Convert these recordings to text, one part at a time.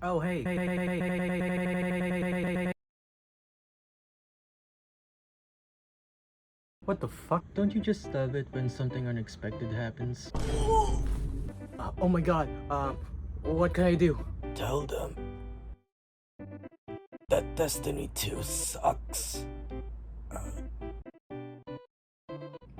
Oh, hey. What the fuck? Don't you just love it when something unexpected happens? Oh my god, what can I do? Tell them that Destiny 2 sucks.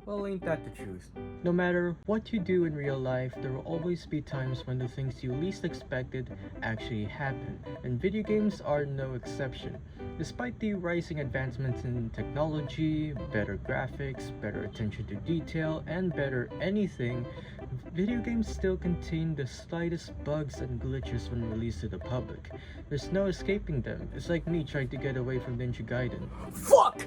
Well, ain't that the truth? No matter what you do in real life, there will always be times when the things you least expected actually happen, and video games are no exception. Despite the rising advancements in technology, better graphics, better attention to detail, and better anything, video games still contain the slightest bugs and glitches when released to the public. There's no escaping them. It's like me trying to get away from Ninja Gaiden. Fuck!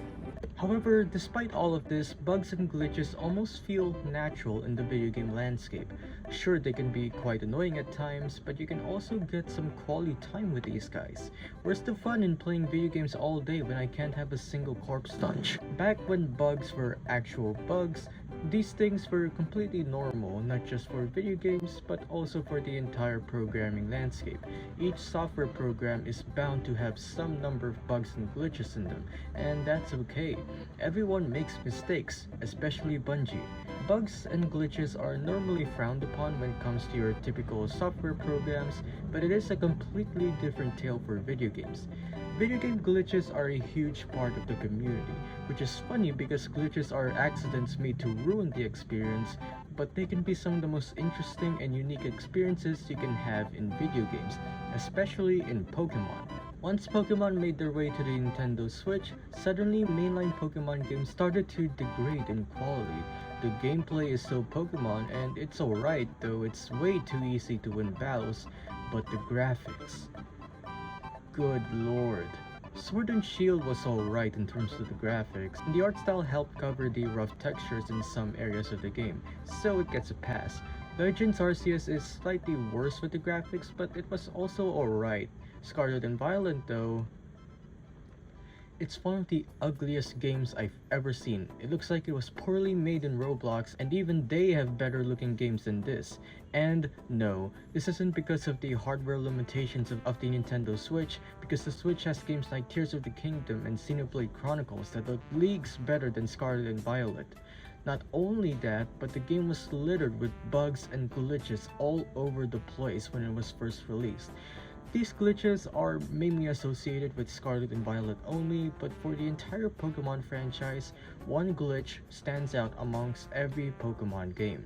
However, despite all of this, bugs and glitches almost feel natural in the video game landscape. Sure, they can be quite annoying at times, but you can also get some quality time with these guys. Where's the fun in playing video games all day when I can't have a single corpse touch? Back when bugs were actual bugs, these things were completely normal, not just for video games, but also for the entire programming landscape. Each software program is bound to have some number of bugs and glitches in them, and that's okay. Everyone makes mistakes, especially Bungie. Bugs and glitches are normally frowned upon when it comes to your typical software programs, but it is a completely different tale for video games. Video game glitches are a huge part of the community, which is funny because glitches are accidents made to ruin the experience, but they can be some of the most interesting and unique experiences you can have in video games, especially in Pokemon. Once Pokemon made their way to the Nintendo Switch, suddenly mainline Pokemon games started to degrade in quality. The gameplay is still Pokemon and it's alright, though it's way too easy to win battles, but the graphics. Good lord. Sword and Shield was alright in terms of the graphics, and the art style helped cover the rough textures in some areas of the game, so it gets a pass. Legends Arceus is slightly worse with the graphics, but it was also alright. Scarlet and Violet though, it's one of the ugliest games I've ever seen. It looks like it was poorly made in Roblox, and even they have better looking games than this. And no, this isn't because of the hardware limitations of the Nintendo Switch, because the Switch has games like Tears of the Kingdom and Xenoblade Chronicles that look leagues better than Scarlet and Violet. Not only that, but the game was littered with bugs and glitches all over the place when it was first released. These glitches are mainly associated with Scarlet and Violet only, but for the entire Pokemon franchise, one glitch stands out amongst every Pokemon game.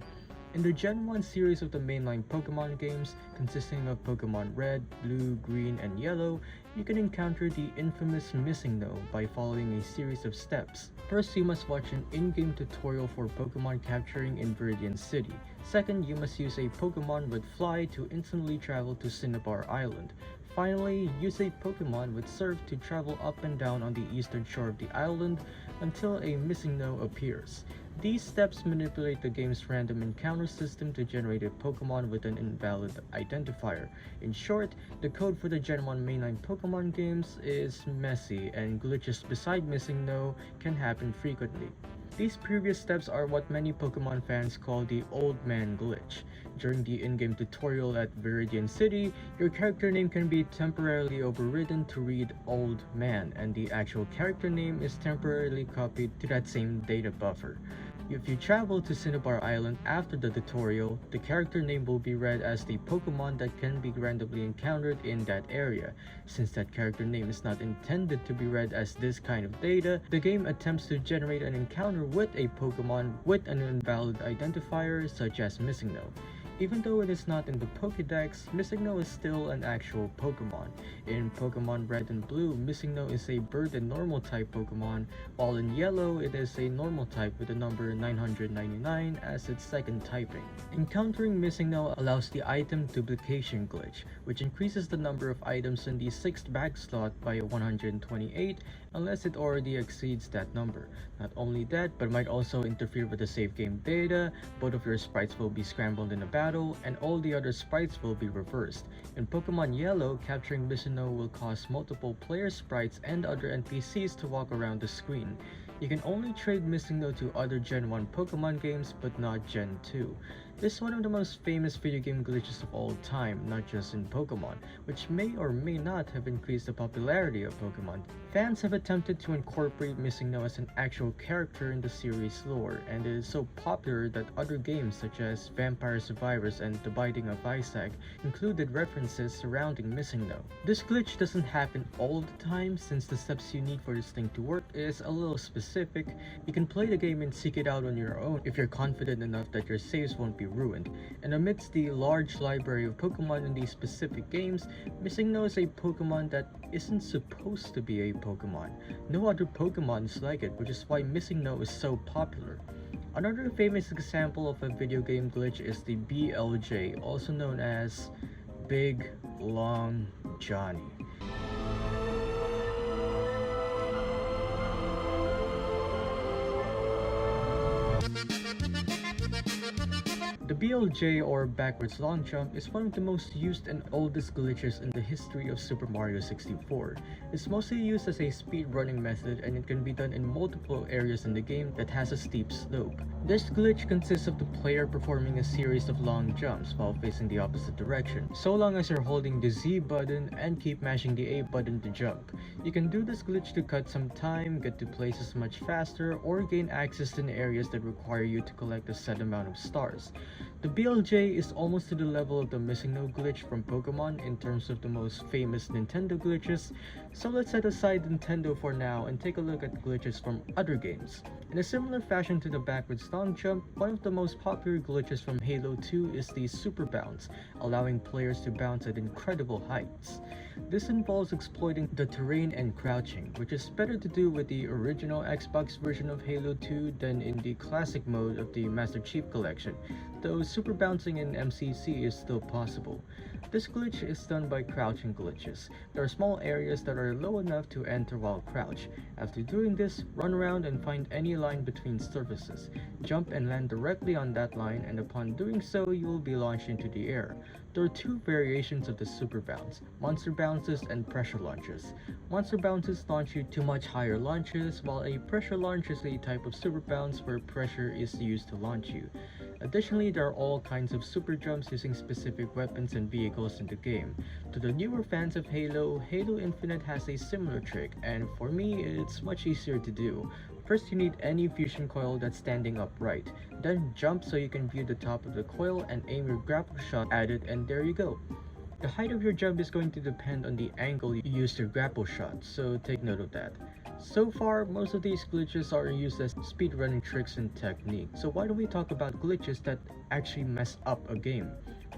In the Gen 1 series of the mainline Pokemon games, consisting of Pokemon Red, Blue, Green, and Yellow, you can encounter the infamous Missing No by following a series of steps. First, you must watch an in-game tutorial for Pokemon capturing in Viridian City. Second, you must use a Pokemon with Fly to instantly travel to Cinnabar Island. Finally, use a Pokemon with Surf to travel up and down on the eastern shore of the island until a Missing No appears. These steps manipulate the game's random encounter system to generate a Pokemon with an invalid identifier. In short, the code for the Gen 1 mainline Pokemon games is messy, and glitches beside Missing No can happen frequently. These previous steps are what many Pokemon fans call the Old Man glitch. During the in-game tutorial at Viridian City, your character name can be temporarily overridden to read Old Man, and the actual character name is temporarily copied to that same data buffer. If you travel to Cinnabar Island after the tutorial, the character name will be read as the Pokemon that can be randomly encountered in that area. Since that character name is not intended to be read as this kind of data, the game attempts to generate an encounter with a Pokemon with an invalid identifier such as Missing No. Even though it is not in the Pokédex, Missing No is still an actual Pokemon. In Pokemon Red and Blue, Missing No is a bird and normal type Pokemon, while in Yellow it is a normal type with the number 999 as its second typing. Encountering Missing No allows the item duplication glitch, which increases the number of items in the 6th bag slot by 128 unless it already exceeds that number. Not only that, but might also interfere with the save game data. Both of your sprites will be scrambled in a battle, and all the other sprites will be reversed. In Pokemon Yellow, capturing Missing No will cause multiple player sprites and other NPCs to walk around the screen. You can only trade Missing No to other Gen 1 Pokemon games, but not Gen 2. This is one of the most famous video game glitches of all time, not just in Pokemon, which may or may not have increased the popularity of Pokemon. Fans have attempted to incorporate Missing No as an actual character in the series lore, and it is so popular that other games such as Vampire Survivors and The Binding of Isaac included references surrounding Missing No. This glitch doesn't happen all the time, since the steps you need for this thing to work is a little specific. You can play the game and seek it out on your own if you're confident enough that your saves won't be ruined. And amidst the large library of Pokemon in these specific games, Missing No is a Pokemon that isn't supposed to be a Pokemon. No other Pokemon is like it, which is why Missing No is so popular. Another famous example of a video game glitch is the BLJ, also known as Big Long Johnny. The BLJ, or backwards long jump, is one of the most used and oldest glitches in the history of Super Mario 64. It's mostly used as a speedrunning method, and it can be done in multiple areas in the game that has a steep slope. This glitch consists of the player performing a series of long jumps while facing the opposite direction, so long as you're holding the Z button and keep mashing the A button to jump. You can do this glitch to cut some time, get to places much faster, or gain access in areas that require you to collect a set amount of stars. The BLJ is almost to the level of the Missing No glitch from Pokemon in terms of the most famous Nintendo glitches, so let's set aside Nintendo for now and take a look at glitches from other games. In a similar fashion to the backwards long jump, one of the most popular glitches from Halo 2 is the Super Bounce, allowing players to bounce at incredible heights. This involves exploiting the terrain and crouching, which is better to do with the original Xbox version of Halo 2 than in the classic mode of the Master Chief Collection, though super bouncing in MCC is still possible. This glitch is done by crouching glitches. There are small areas that are low enough to enter while crouched. After doing this, run around and find any line between surfaces. Jump and land directly on that line, and upon doing so, you will be launched into the air. There are two variations of the super bounce: monster bounces and pressure launches. Monster bounces launch you to much higher launches, while a pressure launch is a type of super bounce where pressure is used to launch you. Additionally, there are all kinds of super jumps using specific weapons and vehicles in the game. To the newer fans of Halo, Halo Infinite has a similar trick, and for me, it's much easier to do. First, you need any fusion coil that's standing upright. Then jump so you can view the top of the coil and aim your grapple shot at it, and there you go. The height of your jump is going to depend on the angle you use your grapple shot, so take note of that. So far, most of these glitches are used as speedrunning tricks and technique, so why don't we talk about glitches that actually mess up a game?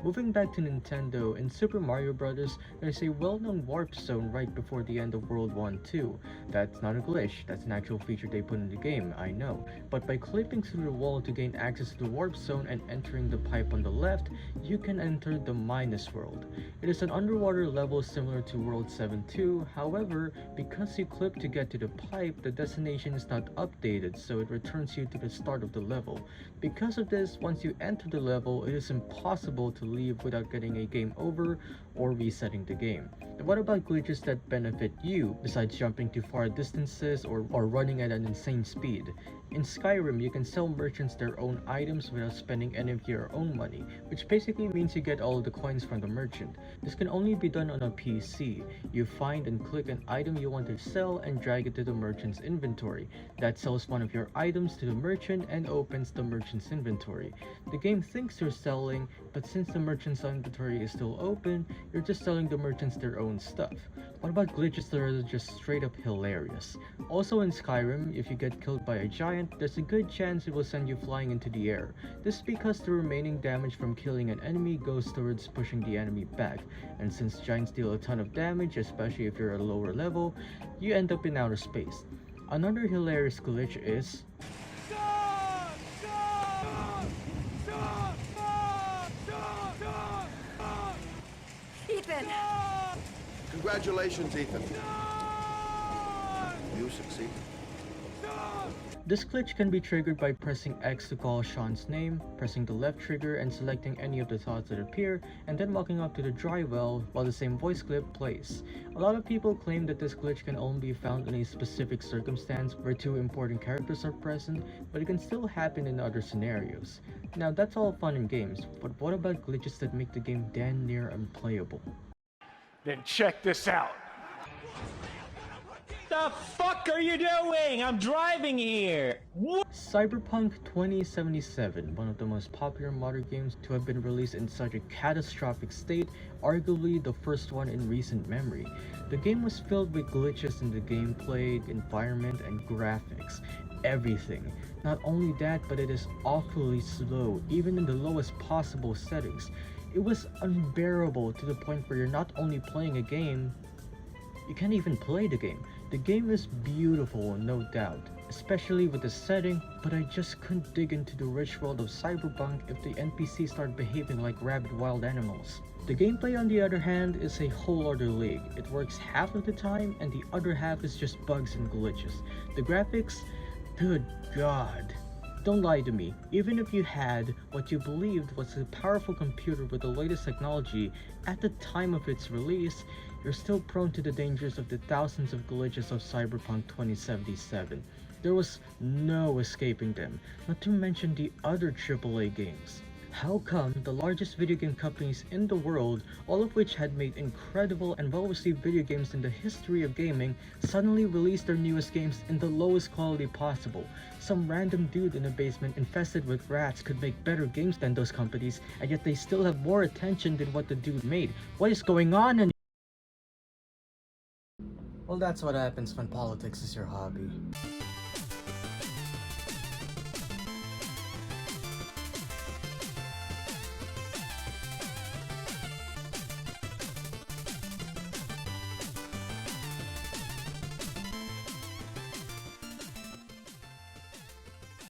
Moving back to Nintendo, in Super Mario Bros., there's a well-known warp zone right before the end of World 1-2. That's not a glitch, that's an actual feature they put in the game, I know. But by clipping through the wall to gain access to the warp zone and entering the pipe on the left, you can enter the Minus World. It is an underwater level similar to World 7-2, however, because you clip to get to the pipe, the destination is not updated, so it returns you to the start of the level. Because of this, once you enter the level, it is impossible to leave without getting a game over or resetting the game. And what about glitches that benefit you, besides jumping to far distances or running at an insane speed? In Skyrim, you can sell merchants their own items without spending any of your own money, which basically means you get all of the coins from the merchant. This can only be done on a PC. You find and click an item you want to sell and drag it to the merchant's inventory. That sells one of your items to the merchant and opens the merchant's inventory. The game thinks you're selling, but since the merchant's inventory is still open, you're just selling the merchants their own stuff. What about glitches that are just straight up hilarious? Also in Skyrim, if you get killed by a giant, there's a good chance it will send you flying into the air. This is because the remaining damage from killing an enemy goes towards pushing the enemy back, and since giants deal a ton of damage, especially if you're at a lower level, you end up in outer space. Another hilarious glitch is Ethan! Congratulations, Ethan. You succeeded. This glitch can be triggered by pressing X to call Sean's name, pressing the left trigger and selecting any of the thoughts that appear, and then walking up to the dry well while the same voice clip plays. A lot of people claim that this glitch can only be found in a specific circumstance where two important characters are present, but it can still happen in other scenarios. Now that's all fun and games, but what about glitches that make the game damn near unplayable? Then check this out. The fuck are you doing? I'm driving here. What? Cyberpunk 2077, one of the most popular modern games to have been released in such a catastrophic state, arguably the first one in recent memory. The game was filled with glitches in the gameplay, environment, and graphics. Everything. Not only that, but it is awfully slow, even in the lowest possible settings. It was unbearable to the point where you're not only playing a game, you can't even play the game. The game is beautiful, no doubt, especially with the setting, but I just couldn't dig into the rich world of Cyberpunk if the NPCs start behaving like rabid wild animals. The gameplay, on the other hand, is a whole other league. It works half of the time, and the other half is just bugs and glitches. The graphics, good god. Don't lie to me, even if you had what you believed was a powerful computer with the latest technology at the time of its release, you're still prone to the dangers of the thousands of glitches of Cyberpunk 2077. There was no escaping them, not to mention the other AAA games. How come the largest video game companies in the world, all of which had made incredible and well-received video games in the history of gaming, suddenly released their newest games in the lowest quality possible? Some random dude in a basement infested with rats could make better games than those companies, and yet they still have more attention than what the dude made. What is going on? Well, that's what happens when politics is your hobby.